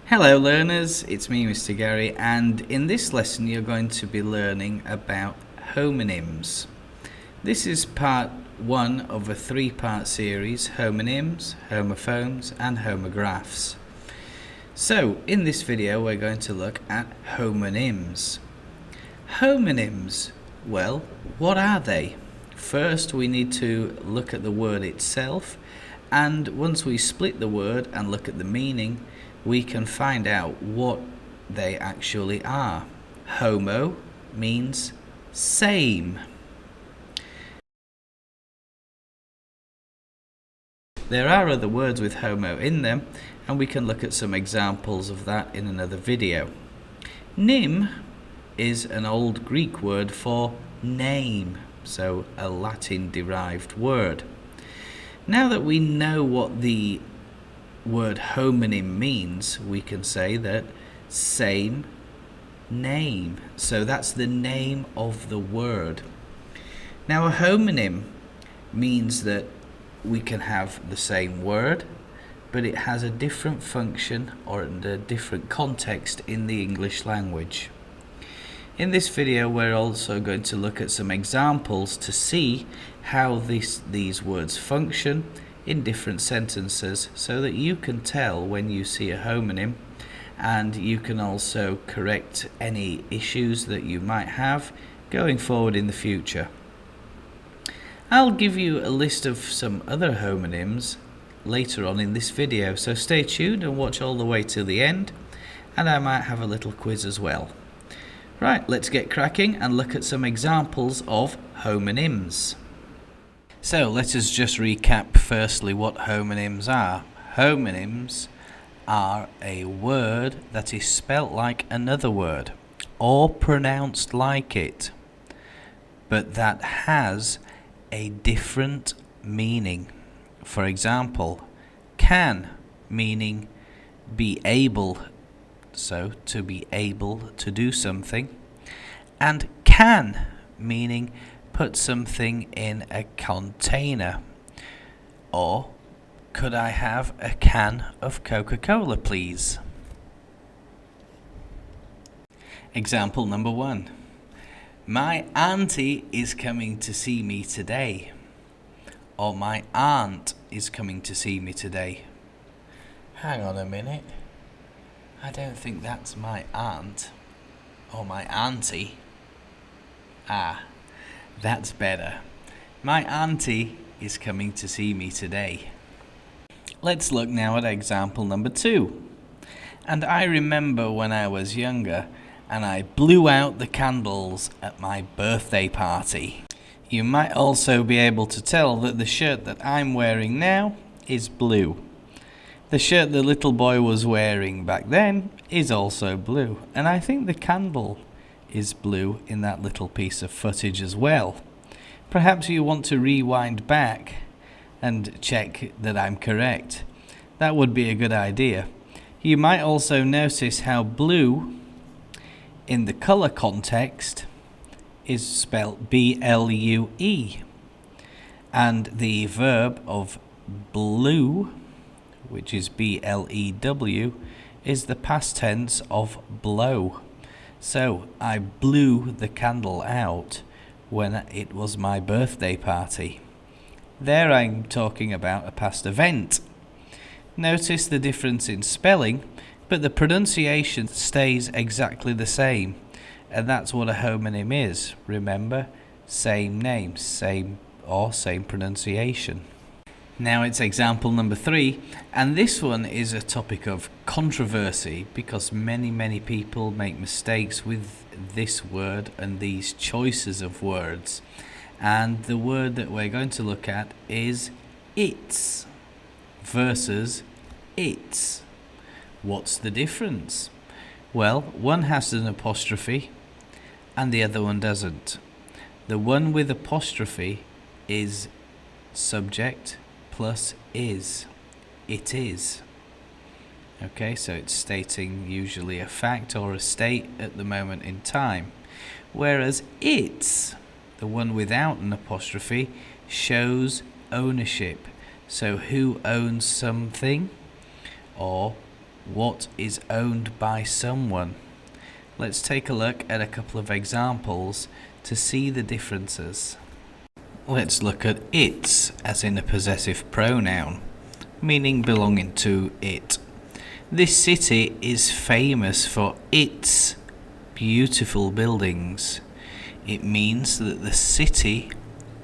Hello learners, it's me Mr. Gary, and in this lesson you're going to be learning about homonyms. This is part 1 of a 3-part series: homonyms, homophones and homographs. So in this video we're going to look at homonyms. Homonyms, well, what are they? First we need to look at the word itself, and once we split the word and look at the meaning, we can find out what they actually are. Homo means same. There are other words with homo in them, and we can look at some examples of that in another video. Nym is an old Greek word for name, so a Latin derived word. Now that we know what the word homonym means, we can say that same name. So that's the name of the word. Now a homonym means that we can have the same word, but it has a different function or a different context in the English language. In this video we're also going to look at some examples to see how these words function in different sentences, so that you can tell when you see a homonym, and you can also correct any issues that you might have going forward in the future. I'll give you a list of some other homonyms later on in this video, so stay tuned and watch all the way till the end, and I might have a little quiz as well. Right, let's get cracking and look at some examples of homonyms. So let us just recap firstly what homonyms are. Homonyms are a word that is spelt like another word or pronounced like it, but that has a different meaning. For example, can meaning be able, so to be able to do something, and can meaning put something in a container. Or, could I have a can of Coca-Cola, please? Example number 1. My auntie is coming to see me today. Or my aunt is coming to see me today. Hang on a minute. I don't think that's my aunt or my auntie. That's better. My auntie is coming to see me today. Let's look now at example number 2. And I remember when I was younger and I blew out the candles at my birthday party. You might also be able to tell that the shirt that I'm wearing now is blue. The shirt the little boy was wearing back then is also blue, and I think the candle is blue in that little piece of footage as well. Perhaps you want to rewind back and check that I'm correct. That would be a good idea. You might also notice how blue in the colour context is spelt B-L-U-E, and the verb of blue, which is B-L-E-W, is the past tense of blow. So I blew the candle out when it was my birthday party. There I'm talking about a past event. Notice the difference in spelling, but the pronunciation stays exactly the same, and that's what a homonym is. Remember, same name, same pronunciation. Now it's example number 3, and this one is a topic of controversy because many people make mistakes with this word and these choices of words. And the word that we're going to look at is its versus its. What's the difference? Well, one has an apostrophe and the other one doesn't. The one with apostrophe is subject plus is. It is. Okay, so it's stating usually a fact or a state at the moment in time. Whereas it's, the one without an apostrophe, shows ownership. So who owns something, or What is owned by someone? Let's take a look at a couple of examples to see the differences. Let's look at its as in a possessive pronoun, meaning belonging to it. This city is famous for its beautiful buildings. It means that the city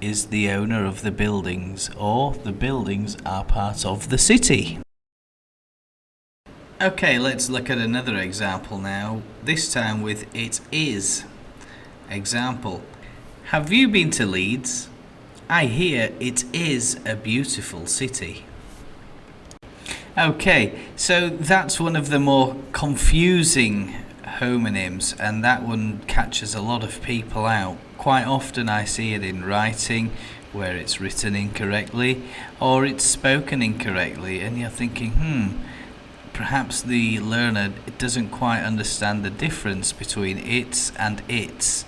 is the owner of the buildings, or the buildings are part of the city. Okay, let's look at another example now, this time with it is. Example: have you been to Leeds? I hear it is a beautiful city. Okay, so that's one of the more confusing homonyms, and that one catches a lot of people out. Quite often I see it in writing where it's written incorrectly or it's spoken incorrectly, and you're thinking, perhaps the learner doesn't quite understand the difference between its and its,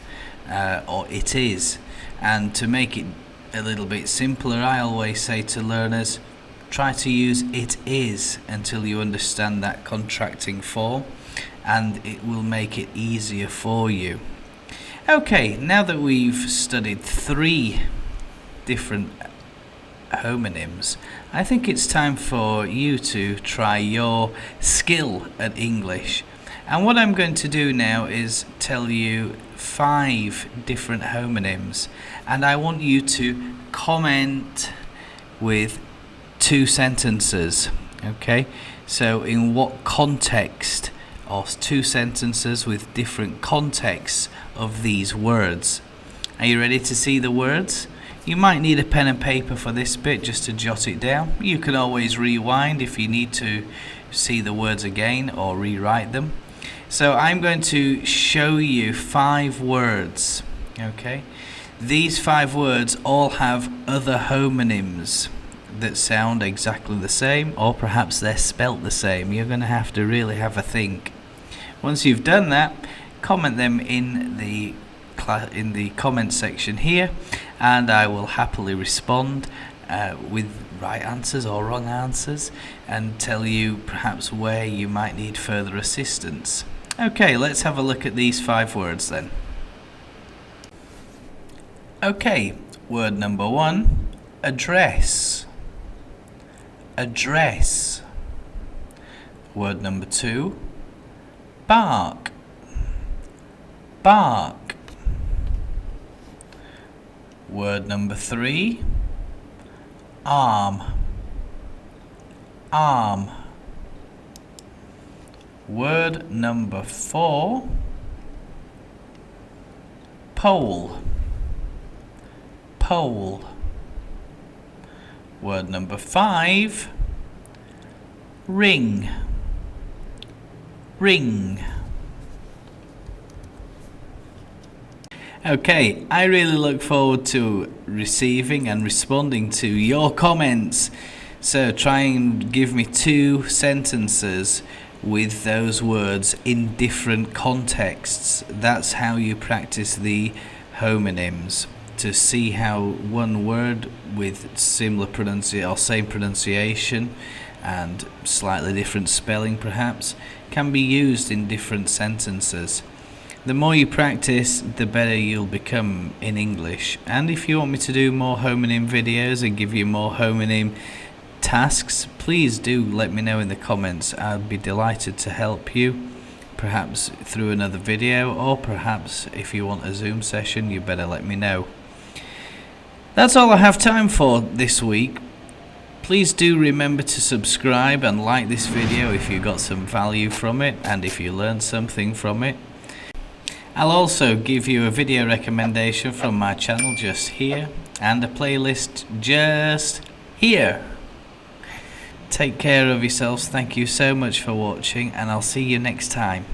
or it is. And to make it a little bit simpler, I always say to learners, try to use it is until you understand that contracting form, and it will make it easier for you. Okay, now that we've studied 3 different homonyms, I think it's time for you to try your skill at English. And what I'm going to do now is tell you 5 different homonyms, and I want you to comment with 2 sentences. Okay, so in what context, or 2 sentences with different contexts of these words. Are you ready to see the words? You might need a pen and paper for this bit just to jot it down. You can always rewind if you need to see the words again or rewrite them. So I'm going to show you 5 words. Okay, these 5 words all have other homonyms that sound exactly the same, or perhaps they're spelt the same. You're going to have to really have a think. Once you've done that, comment them in the comment section here, and I will happily respond with right answers or wrong answers and tell you perhaps where you might need further assistance. Okay, let's have a look at these 5 words then. Okay, word number 1, address. Address. Word number 2, bark. Bark. Word number 3, arm. Arm. Word number 4, pole. Pole. Word number 5, ring. Ring. Okay, I really look forward to receiving and responding to your comments. So try and give me 2 sentences with those words in different contexts. That's how you practice the homonyms, to see how one word with similar pronunciation or same pronunciation and slightly different spelling perhaps can be used in different sentences. The more you practice, the better you'll become in English. And if you want me to do more homonym videos and give you more homonym tasks, please do let me know in the comments. I'd be delighted to help you, perhaps through another video, or perhaps if you want a Zoom session, you better let me know. That's all I have time for this week. Please do remember to subscribe and like this video if you got some value from it and if you learned something from it. I'll also give you a video recommendation from my channel just here and a playlist just here. Take care of yourselves. Thank you so much for watching, and I'll see you next time.